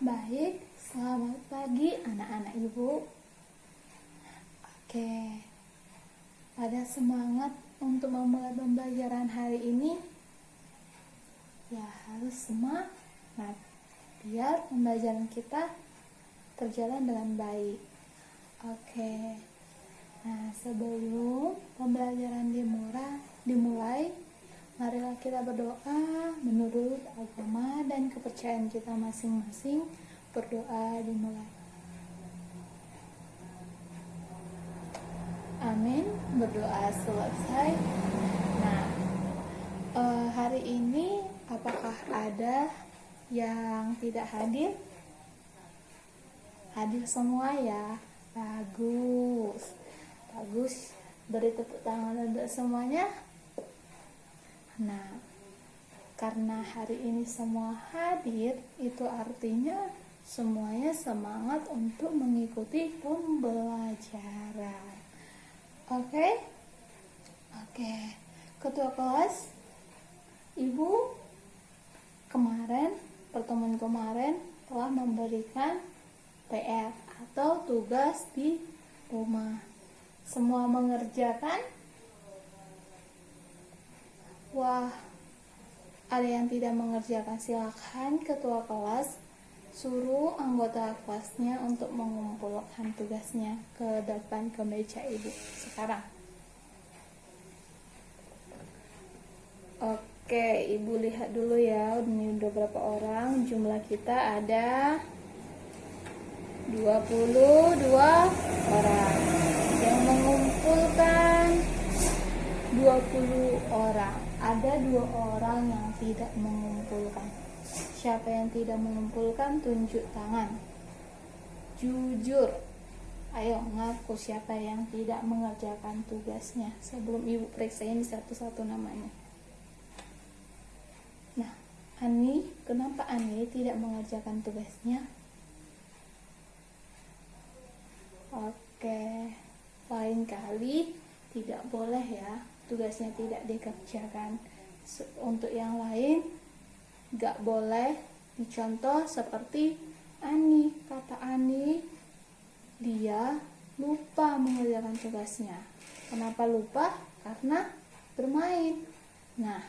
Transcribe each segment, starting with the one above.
Baik, selamat pagi anak-anak ibu. Oke, pada semangat untuk memulai pembelajaran hari ini, ya harus semangat biar pembelajaran kita berjalan dengan baik. Oke, nah sebelum pembelajaran dimulai, marilah kita berdoa menurut agama dan kepercayaan kita masing-masing. Berdoa dimulai. Amin. Berdoa selesai. Nah, hari ini apakah ada yang tidak hadir? Hadir semua ya. Bagus. Beri tepuk tangan untuk semuanya. Nah, karena hari ini semua hadir, itu artinya semuanya semangat untuk mengikuti pembelajaran. Oke? Ketua kelas, Ibu pertemuan kemarin telah memberikan PR atau tugas di rumah. Semua mengerjakan? Wah, ada yang tidak mengerjakan, silakan ketua kelas suruh anggota kelasnya untuk mengumpulkan tugasnya ke depan ke meja ibu sekarang. Oke, ibu lihat dulu ya, ini udah berapa orang, jumlah kita ada 22 orang yang mengumpulkan 20 orang. Ada 2 orang yang tidak mengumpulkan. Siapa yang tidak mengumpulkan, tunjuk tangan. Jujur. Ayo ngaku siapa yang tidak mengerjakan tugasnya sebelum ibu periksain satu-satu namanya. Nah, Ani, kenapa Ani tidak mengerjakan tugasnya? Oke, lain kali tidak boleh ya tugasnya tidak dikerjakan. Untuk yang lain gak boleh dicontoh seperti Ani. Kata Ani, dia lupa mengerjakan tugasnya. Kenapa lupa? Karena bermain. Nah,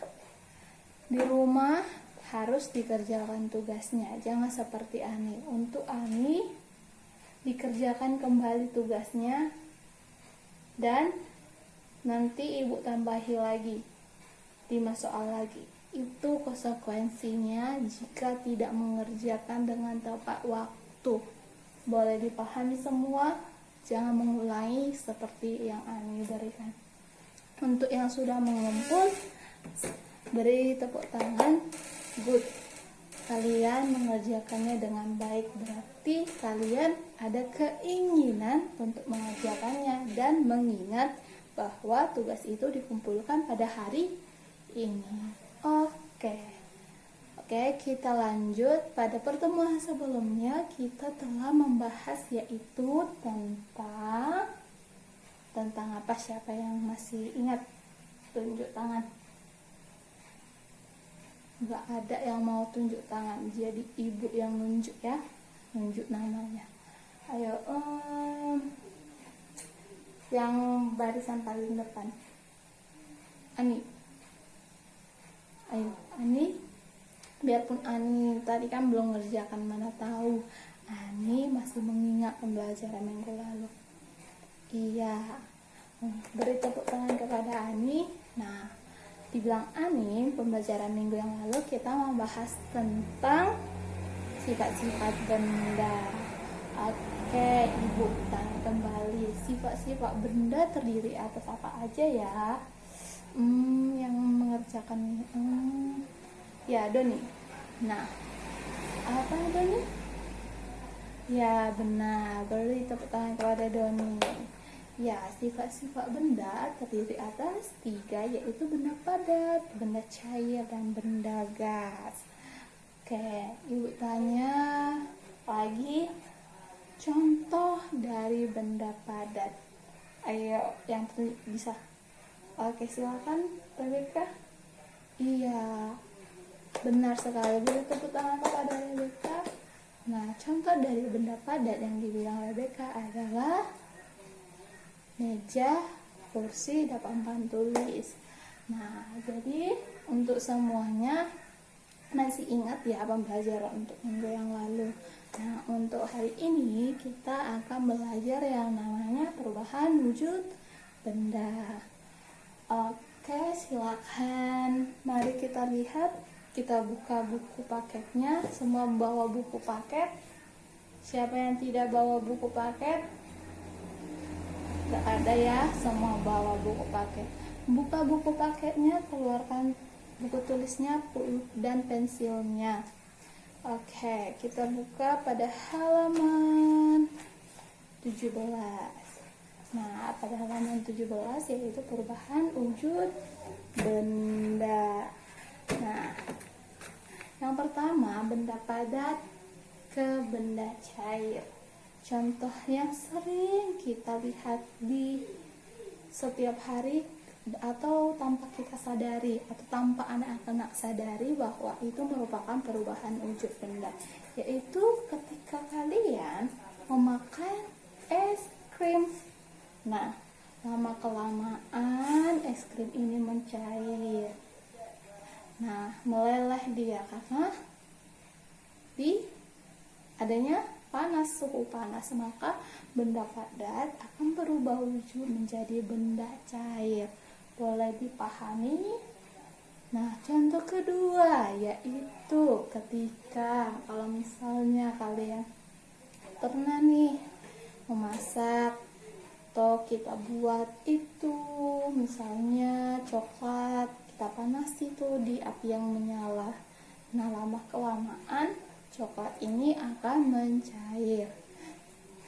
di rumah harus dikerjakan tugasnya, jangan seperti Ani. Untuk Ani dikerjakan kembali tugasnya dan nanti ibu tambahi lagi 5 soal lagi. Itu konsekuensinya jika tidak mengerjakan dengan tepat waktu. Boleh dipahami semua, jangan mengulangi seperti yang Ani berikan. Untuk yang sudah mengumpul, beri tepuk tangan. Good, kalian mengerjakannya dengan baik, berarti kalian ada keinginan untuk mengerjakannya dan mengingat bahwa tugas itu dikumpulkan pada hari ini. Oke, kita lanjut. Pada pertemuan sebelumnya kita telah membahas yaitu tentang apa? Siapa yang masih ingat? Tunjuk tangan. Gak ada yang mau tunjuk tangan, jadi ibu yang nunjuk ya, nunjuk namanya. Ayo, yang barisan paling depan, Ani. Ayo, Ani. Biarpun Ani tadi kan belum ngerjakan, mana tahu Ani masih mengingat pembelajaran minggu lalu. Iya, beri tepuk tangan kepada Ani. Nah, dibilang Ani, pembelajaran minggu yang lalu kita membahas tentang sifat-sifat benda. Oke, ibu tanya kembali, sifat-sifat benda terdiri atas apa aja ya? Yang mengerjakan ya Doni. Nah, apa Doni? Ya benar, beri tepuk tangan kepada Doni. Ya, sifat-sifat benda terdiri atas 3, yaitu benda padat, benda cair, dan benda gas. Oke, ibu tanya lagi, contoh dari benda padat. Ayo, yang bisa. Oke, silakan Rebecca. Iya, benar sekali. Beri tepuk tangan kepada Rebecca. Nah, contoh dari benda padat yang dibilang Rebecca adalah meja, kursi, dan papan tulis. Nah, jadi untuk semuanya masih ingat ya pembelajaran untuk minggu yang lalu. Nah, untuk hari ini kita akan belajar yang namanya perubahan wujud benda. Oke, silakan. Mari kita lihat. Kita buka buku paketnya. Semua bawa buku paket. Siapa yang tidak bawa buku paket? Tidak ada ya, semua bawa buku paket. Buka buku paketnya, keluarkan buku tulisnya dan pensilnya. Oke, kita buka pada halaman 17. Nah, pada halaman 17 yaitu perubahan wujud benda. Nah, yang pertama benda padat ke benda cair. Contoh yang sering kita lihat di setiap hari atau tanpa kita sadari atau tanpa anak-anak sadari bahwa itu merupakan perubahan wujud benda, yaitu ketika kalian memakan es krim. Nah, lama kelamaan es krim ini mencair. Nah, meleleh dia karena adanya panas, suhu panas, maka benda padat akan berubah wujud menjadi benda cair. Boleh dipahami? Nah, contoh kedua yaitu ketika kalau misalnya kalian pernah nih memasak atau kita buat itu misalnya coklat, kita panasi tuh di api yang menyala. Nah, lama kelamaan coklat ini akan mencair.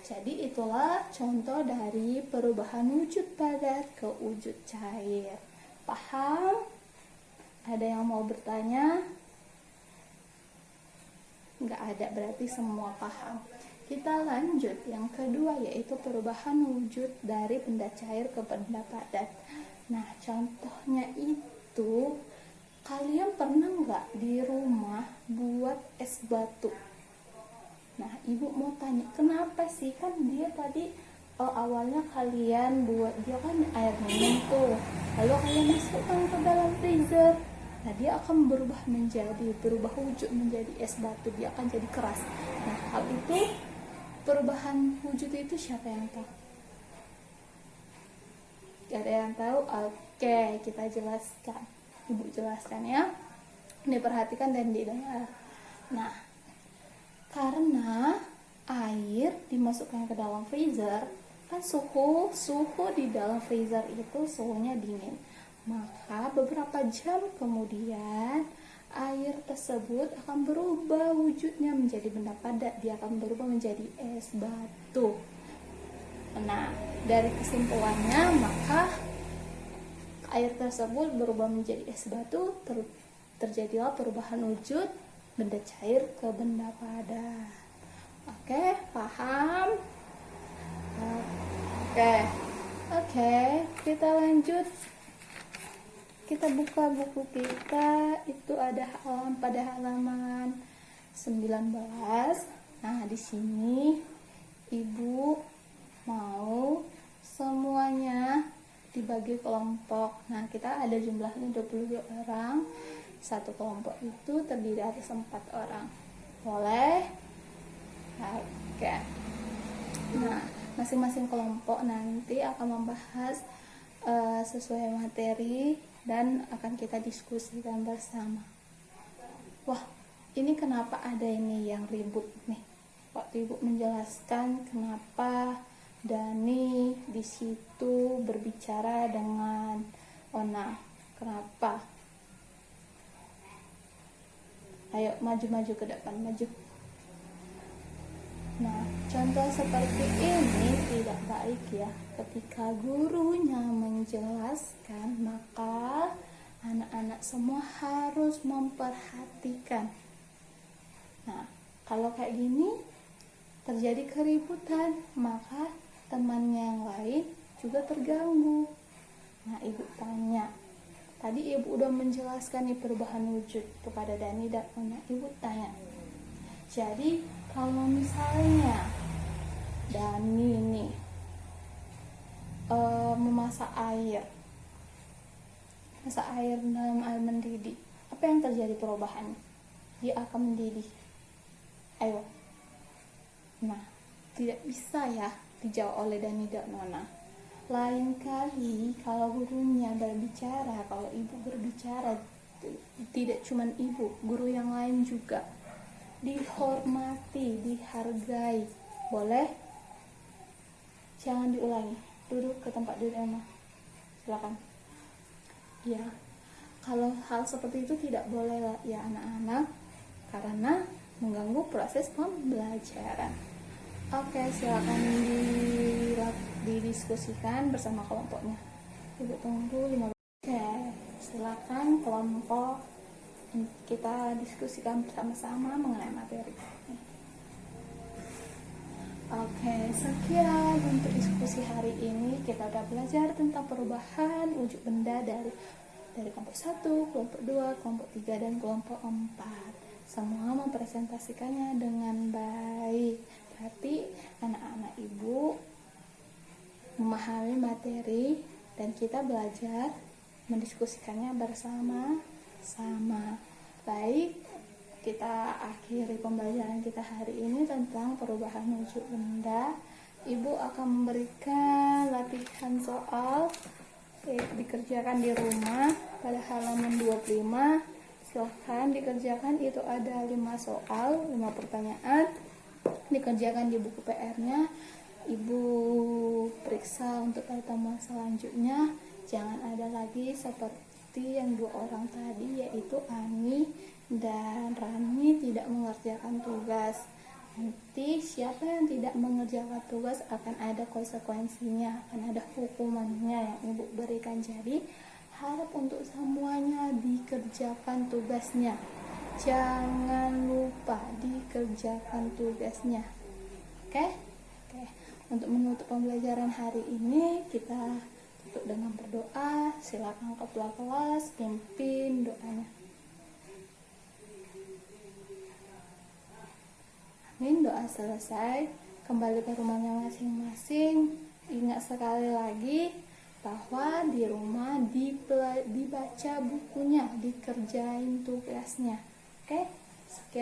Jadi itulah contoh dari perubahan wujud padat ke wujud cair. Paham? Ada yang mau bertanya? Nggak ada, berarti semua paham. Kita lanjut yang kedua yaitu perubahan wujud dari benda cair ke benda padat. Nah, contohnya itu kalian pernah nggak di rumah buat es batu? Nah, ibu mau tanya, kenapa sih? Kan dia tadi awalnya kalian buat dia kan air minum tuh, lalu kalian masukkan ke dalam freezer. Nah, dia akan berubah wujud menjadi es batu, dia akan jadi keras. Nah, hal itu perubahan wujud itu siapa yang tahu? Gak ada yang tahu? Oke, kita jelaskan. Ibu jelaskan ya. Diperhatikan dan didengar. Nah, karena air dimasukkan ke dalam freezer, kan suhu di dalam freezer itu suhunya dingin. Maka beberapa jam kemudian air tersebut akan berubah wujudnya menjadi benda padat, dia akan berubah menjadi es batu. Nah, dari kesimpulannya maka air tersebut berubah menjadi es batu, terjadilah perubahan wujud benda cair ke benda padat. Oke, paham? Oke, kita lanjut. Kita buka buku kita, itu ada pada halaman 19. Nah, di sini ibu mau semuanya dibagi kelompok. Nah, kita ada jumlahnya 22 orang. Satu kelompok itu terdiri atas 4 orang. Boleh? Oke. Nah, masing-masing kelompok nanti akan membahas sesuai materi dan akan kita diskusikan bersama. Wah, ini kenapa ada ini yang ribut nih? Waktu ibu menjelaskan kenapa Dani di situ berbicara dengan Ona, kenapa? Ayo maju ke depan, maju. Nah, contoh seperti ini tidak baik ya. Ketika gurunya menjelaskan, maka anak-anak semua harus memperhatikan. Nah, kalau kayak gini terjadi keributan, maka temannya yang lain juga terganggu. Nah, ibu tanya, tadi ibu udah menjelaskan nih perubahan wujud kepada Dani dan Ona. Ibu tanya, jadi Kalau misalnya Dani nih memasak air dalam air mendidih, apa yang terjadi perubahannya? Dia akan mendidih. Ayo. Nah, tidak bisa ya dijawab oleh Dani dan Nona. Lain kali kalau gurunya berbicara, kalau ibu berbicara, tidak cuma ibu, guru yang lain juga dihormati, dihargai. Boleh? Jangan diulangi. Duduk ke tempat duduk Emma. Silakan. Ya, kalau hal seperti itu tidak boleh ya anak-anak, karena mengganggu proses pembelajaran. Oke, silakan didiskusikan bersama kelompoknya. Ibu tunggu 15. Oke, silakan kelompok, kita diskusikan bersama-sama mengenai materi. Oke, sekian untuk diskusi hari ini. Kita udah belajar tentang perubahan wujud benda dari kelompok 1, kelompok 2, kelompok 3, dan kelompok 4. Semua mempresentasikannya dengan baik. Berarti anak-anak ibu memahami materi dan kita belajar mendiskusikannya bersama-sama. Baik, kita akhiri pembelajaran kita hari ini tentang perubahan wujud benda. Ibu akan memberikan latihan soal dikerjakan di rumah pada halaman 25. Silahkan dikerjakan, itu ada 5 soal, 5 pertanyaan. Dikerjakan di buku PR-nya. Ibu periksa untuk pertemuan selanjutnya. Jangan ada lagi seperti yang 2 orang tadi, yaitu Ani dan Rani tidak mengerjakan tugas. Nanti siapa yang tidak mengerjakan tugas akan ada konsekuensinya, akan ada hukumannya yang ibu berikan. Jadi harap untuk semuanya dikerjakan tugasnya. Jangan lupa dikerjakan tugasnya. Oke? Untuk menutup pembelajaran hari ini, kita tutup dengan berdoa. Silakan kepala kelas pimpin doanya. Amin. Doa selesai, kembali ke rumahnya masing-masing. Ingat sekali lagi bahwa di rumah dibaca bukunya, dikerjain tugasnya. Oke? Sekian.